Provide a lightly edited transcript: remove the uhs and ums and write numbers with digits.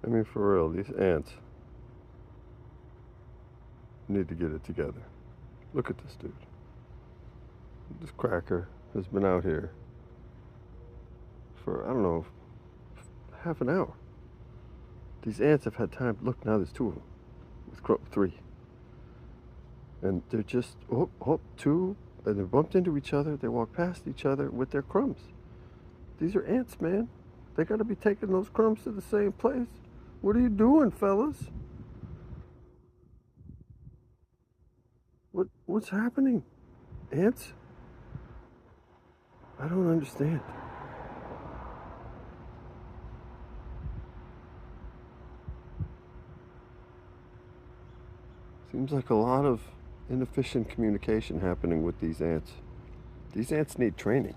I mean, for real, these ants need to get it together. Look at this dude. This cracker has been out here for, I don't know, half an hour. These ants have had time. Look, now there's two of them. With three. And they're just, two, and they bumped into each other. They walked past each other with their crumbs. These are ants, man. They gotta be taking those crumbs to the same place. What are you doing, fellas? What's happening? Ants? I don't understand. Seems like a lot of inefficient communication happening with these ants. These ants need training.